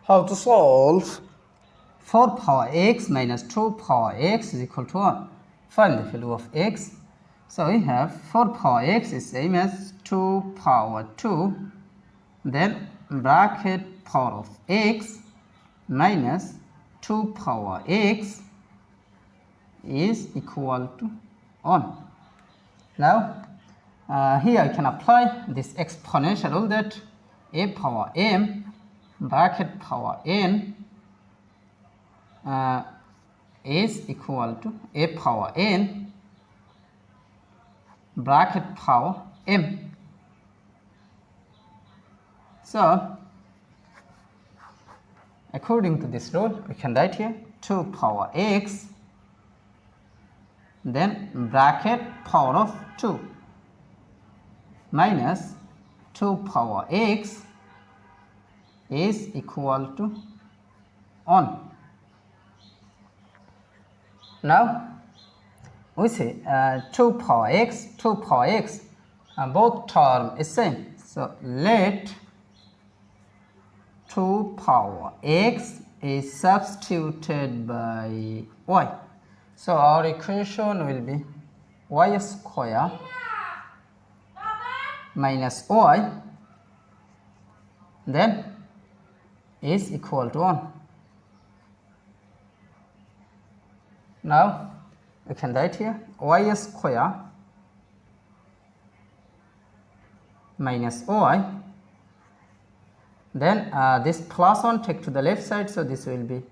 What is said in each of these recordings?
How to solve 4 power x minus 2 power x is equal to 1. Find the value of x. So we have 4 power x is same as 2 power 2, then bracket power of x minus 2 power x is equal to 1. Now here I can apply this exponential rule that a power m bracket power n is equal to a power n bracket power m. So according to this rule, we can write here 2 power x, then bracket power of 2 minus 2 power x is equal to 1. Now we see 2 power x, both term is same. So let 2 power x is substituted by y. So our equation will be y square minus y then is equal to 1. Now we can write here y square minus y, then this plus 1 take to the left side, so this will be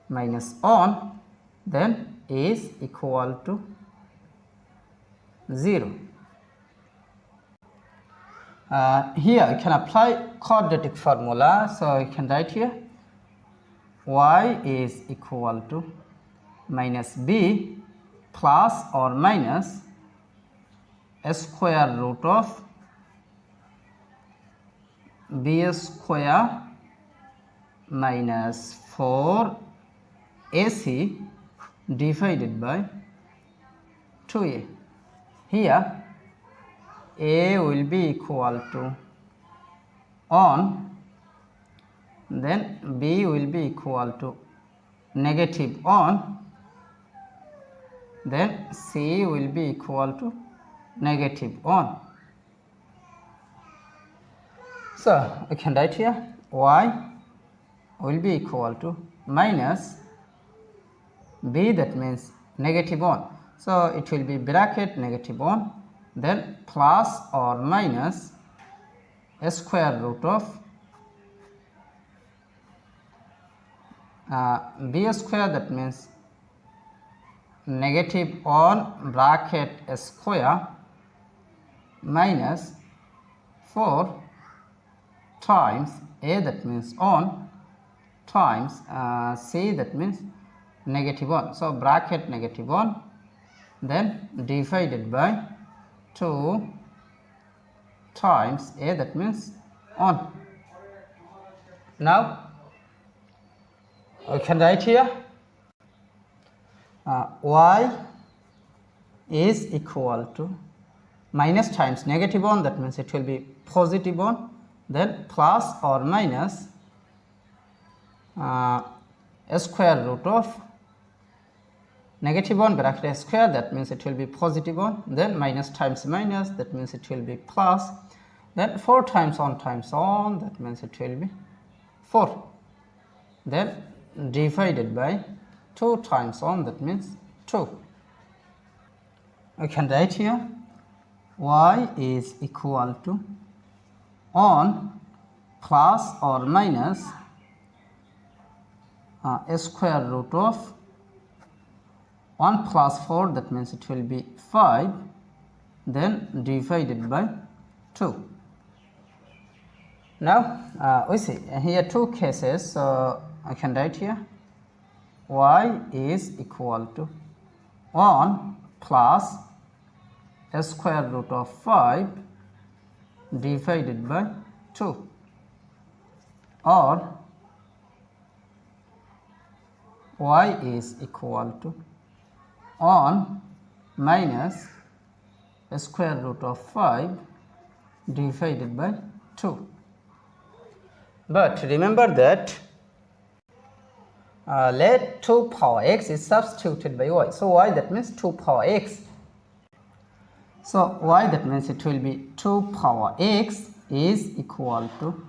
minus 1, then is equal to 0. Here I can apply quadratic formula, so I can write here y is equal to minus b plus or minus a square root of b square minus 4ac divided by 2a. Here a will be equal to 1, then b will be equal to negative 1, then c will be equal to negative 1. So we can write here y will be equal to minus b, that means negative 1. So it will be bracket negative 1, then plus or minus a square root of b square, that means negative 1 bracket a square minus 4 times a, that means 1, times c, that means negative 1. So bracket negative 1, then divided by 2 times a, that means 1. Now we can write here y is equal to minus times negative 1, that means it will be positive 1, then plus or minus a square root of negative 1 bracket a square, that means it will be positive 1, then minus times minus, that means it will be plus, then 4 times 1 times 1, that means it will be 4, then divided by 2 times 1, that means 2. We can write here y is equal to 1 plus or minus a square root of 1 plus 4, that means it will be 5, then divided by 2. Now we see here two cases, so I can write here y is equal to 1 plus a square root of 5 divided by 2, or y is equal to 1 minus a square root of 5 divided by 2. But remember that let 2 power x is substituted by y. So y, that means 2 power x. So y, that means it will be 2 power x is equal to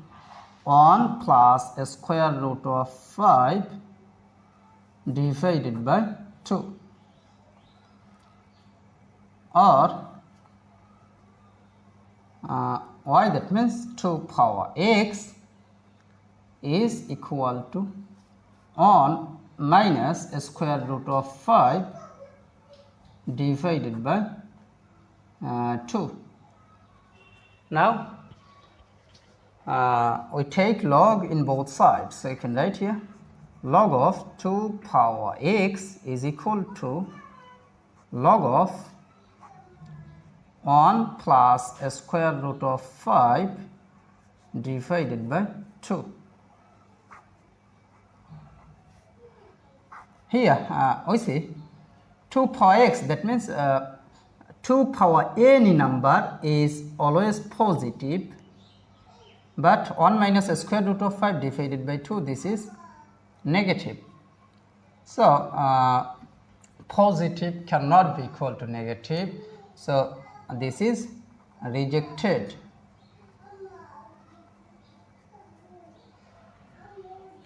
1 plus a square root of 5 divided by 2, or y, that means 2 power x is equal to 1 minus a square root of 5 divided by 2. Now we take log in both sides, so you can write here log of 2 power x is equal to log of 1 plus a square root of 5 divided by 2. Here we see 2 power x, that means 2 power any number is always positive, but 1 minus a square root of 5 divided by 2, this is negative. So positive cannot be equal to negative, so this is rejected.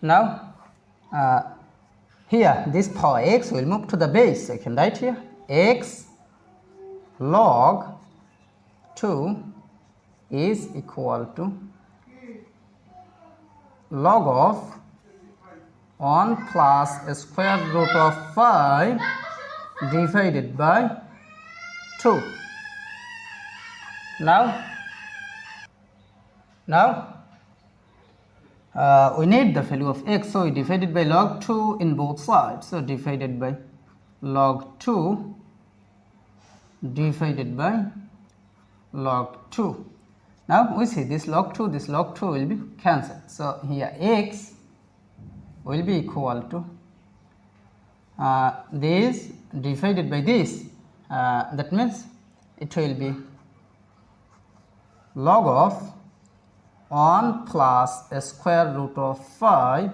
Now here this power x will move to the base, so I can write here x log 2 is equal to log of 1 plus a square root of 5 divided by 2. Now we need the value of x, so we divided by log 2 in both sides, so divided by log 2 divided by log 2. Now we see this log 2 will be cancelled, so here x will be equal to this divided by this, that means it will be log of 1 plus a square root of 5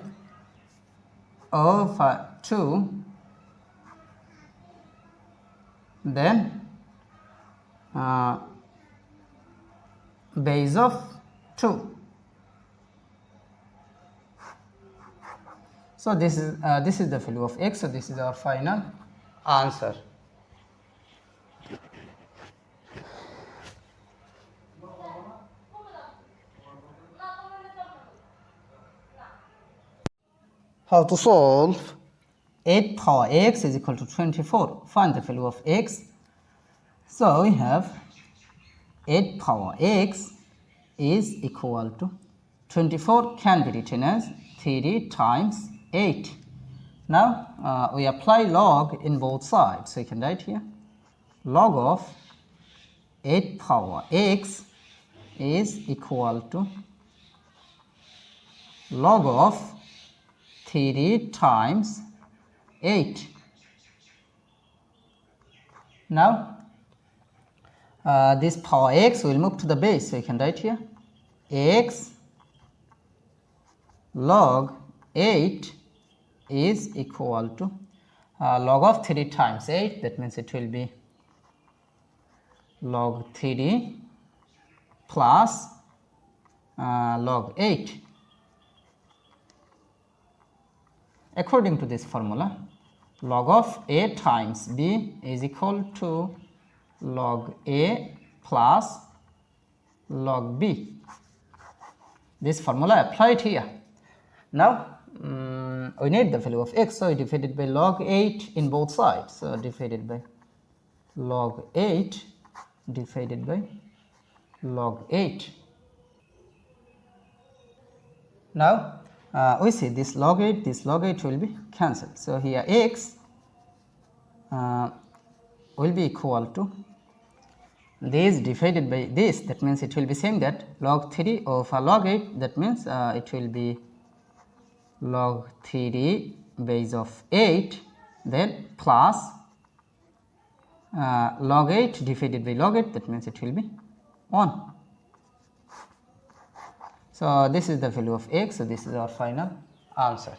over 2, then base of 2. So this is the value of x, so this is our final answer. How to solve 8 power x is equal to 24. Find the value of x. So we have 8 power x is equal to 24 can be written as 3 times 8. Now we apply log in both sides, so you can write here log of 8 power x is equal to log of 3 times 8. Now this power x will move to the base, so you can write here x log 8 is equal to log of 3 times 8, that means it will be log 3 plus log 8. According to this formula, log of a times b is equal to log a plus log b. This formula applied here. Now we need the value of x, so we divided by log 8 in both sides, so divided by log 8 divided by log 8. Now we see this log 8 will be cancelled, so here x will be equal to this divided by this, that means it will be saying that log 3 over log 8, that means it will be log 3 base of 8, then plus log 8 divided by log 8, that means it will be 1. So this is the value of x. So this is our final answer.